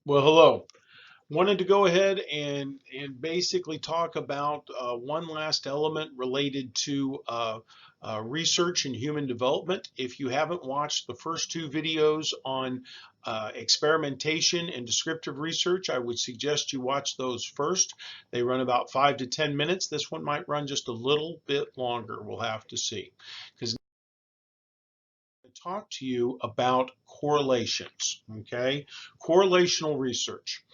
Well, hello. Wanted to go ahead and basically talk about one last element related to research and human development. If you haven't watched the first two videos on experimentation and descriptive research, I would suggest you watch those first. They run about 5 to 10 minutes. This one might run just a little bit longer. We'll have to see. Because I'm going to talk to you about correlations. Okay, correlational research.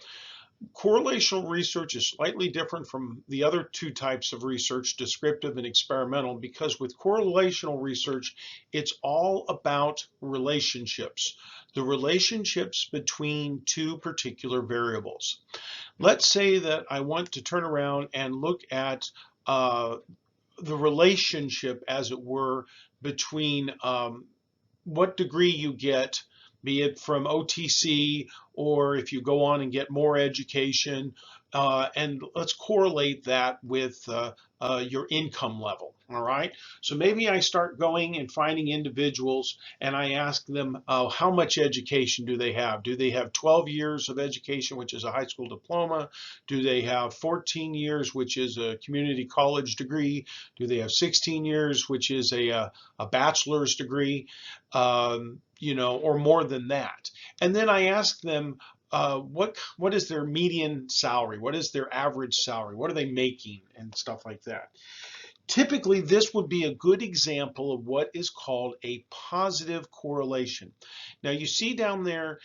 Correlational research is slightly different from the other two types of research, descriptive and experimental, because with correlational research, it's all about relationships, the relationships between two particular variables. Let's say that I want to turn around and look at the relationship, as it were, between what degree you get, be it from OTC or if you go on and get more education, and let's correlate that with your income level. All right. So maybe I start going and finding individuals and I ask them how much education do they have? Do they have 12 years of education, which is a high school diploma? Do they have 14 years, which is a community college degree? Do they have 16 years, which is a bachelor's degree? Or more than that. And then I ask them, what is their median salary? What is their average salary? What are they making and stuff like that? Typically, this would be a good example of what is called a positive correlation. Now, you see down there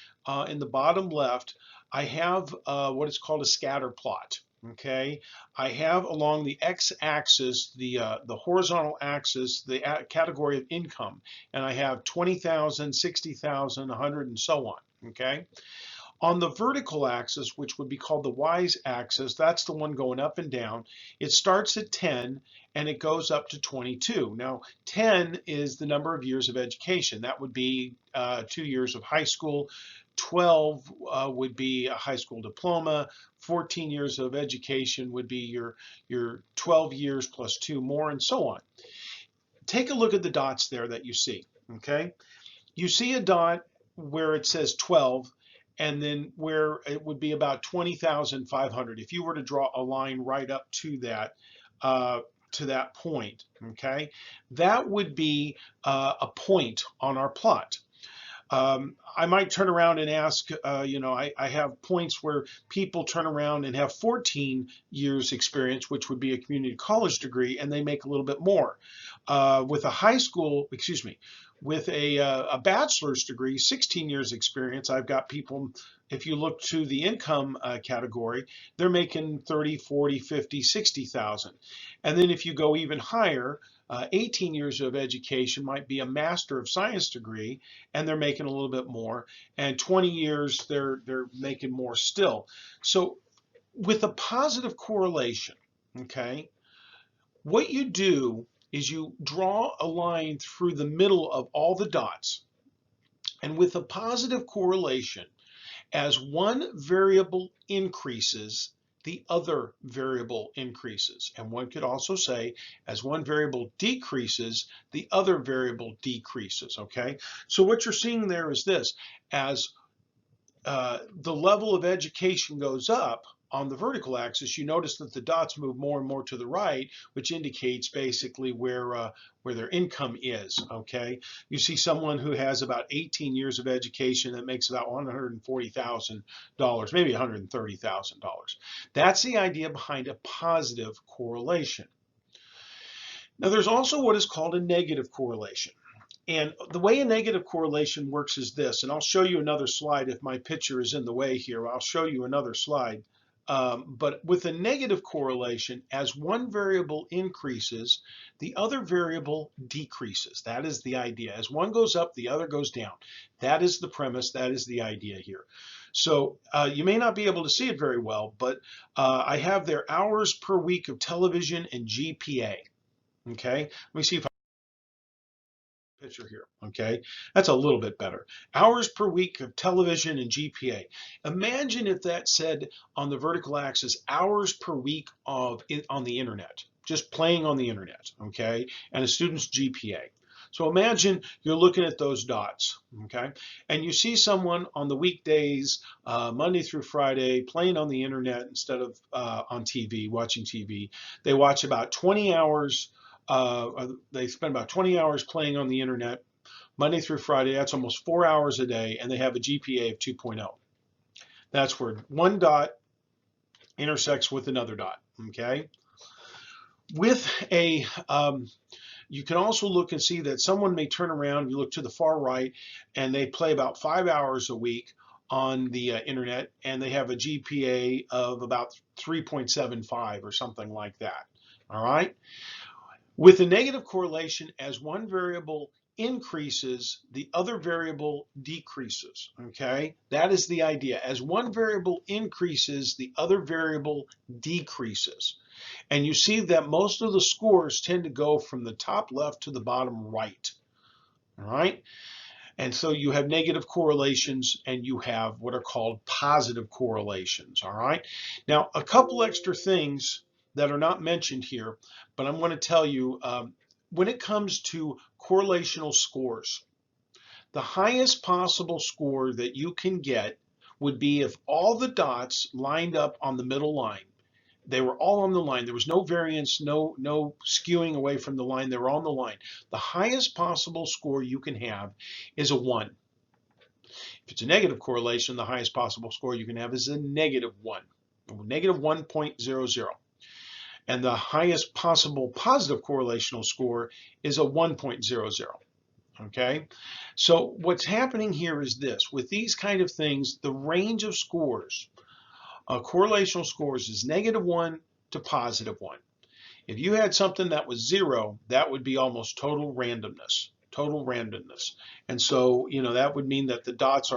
in the bottom left, I have what is called a scatter plot. Okay, I have along the x-axis, the horizontal axis, the category of income, and I have 20,000, 60,000, 100, and so on. Okay. On the vertical axis, which would be called the y-axis, that's the one going up and down. It starts at 10 and it goes up to 22. Now, 10 is the number of years of education. That would be 2 years of high school. 12 would be a high school diploma. 14 years of education would be your 12 years plus 2 more, and so on. Take a look at the dots there that you see. Okay, you see a dot where it says 12, and then where it would be about 20,500 if you were to draw a line right up to that point. Okay, that would be a point on our plot. I might turn around and ask, I have points where people turn around and have 14 years experience, which would be a community college degree, and they make a little bit more. With a high school, excuse me, with a bachelor's degree, 16 years experience, I've got people, if you look to the income category, they're making 30, 40, 50, 60,000. And then if you go even higher, 18 years of education might be a Master of Science degree, and they're making a little bit more. And 20 years, they're making more still. So with a positive correlation, okay, what you do is you draw a line through the middle of all the dots. And with a positive correlation, as one variable increases, the other variable increases. And one could also say, as one variable decreases, the other variable decreases. Okay, so what you're seeing there is this: as the level of education goes up on the vertical axis, you notice that the dots move more and more to the right, which indicates basically where their income is. Okay, you see someone who has about 18 years of education that makes about $140,000, maybe $130,000. That's the idea behind a positive correlation. Now, there's also what is called a negative correlation. And the way a negative correlation works is this, and I'll show you another slide if my picture is in the way here. I'll show you another slide. But with a negative correlation, as one variable increases, the other variable decreases. That is the idea. As one goes up, the other goes down. That is the premise. That is the idea here. So you may not be able to see it very well, but I have their hours per week of television and GPA. Okay, let me see if picture here. Okay, that's a little bit better. Hours per week of television and GPA. Imagine if that said on the vertical axis hours per week on the internet, just playing on the internet. Okay, and a student's GPA. So imagine you're looking at those dots, okay? And you see someone on the weekdays, Monday through Friday, playing on the internet instead of on TV, watching TV. They watch about 20 hours, they spend about 20 hours playing on the internet, Monday through Friday. That's almost 4 hours a day, and they have a GPA of 2.0. That's where one dot intersects with another dot, okay? With a you can also look and see that someone may turn around, you look to the far right, and they play about 5 hours a week on the internet, and they have a GPA of about 3.75 or something like that. All right. With a negative correlation, as one variable increases, the other variable decreases. Okay. That is the idea. As one variable increases, the other variable decreases. And you see that most of the scores tend to go from the top left to the bottom right. All right. And so you have negative correlations and you have what are called positive correlations. All right. Now, a couple extra things that are not mentioned here, but I'm going to tell you when it comes to correlational scores, the highest possible score that you can get would be if all the dots lined up on the middle line. They were all on the line. There was no variance, no skewing away from the line. They were on the line. The highest possible score you can have is a 1. If it's a negative correlation, the highest possible score you can have is a negative 1, negative 1.00. And the highest possible positive correlational score is a 1.00. Okay, so what's happening here is this. With these kind of things, the range of scores, correlational scores, is -1 to +1. If you had something that was 0, that would be almost total randomness. Total randomness. And so, that would mean that the dots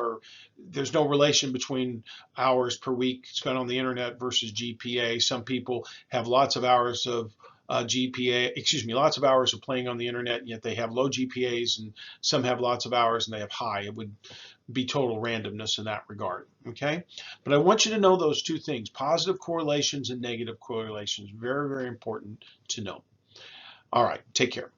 there's no relation between hours per week spent on the internet versus GPA. Some people have lots of hours of lots of hours of playing on the internet, and yet they have low GPAs, and some have lots of hours and they have high. It would be total randomness in that regard, okay? But I want you to know those two things, positive correlations and negative correlations. Very, very important to know. All right, take care.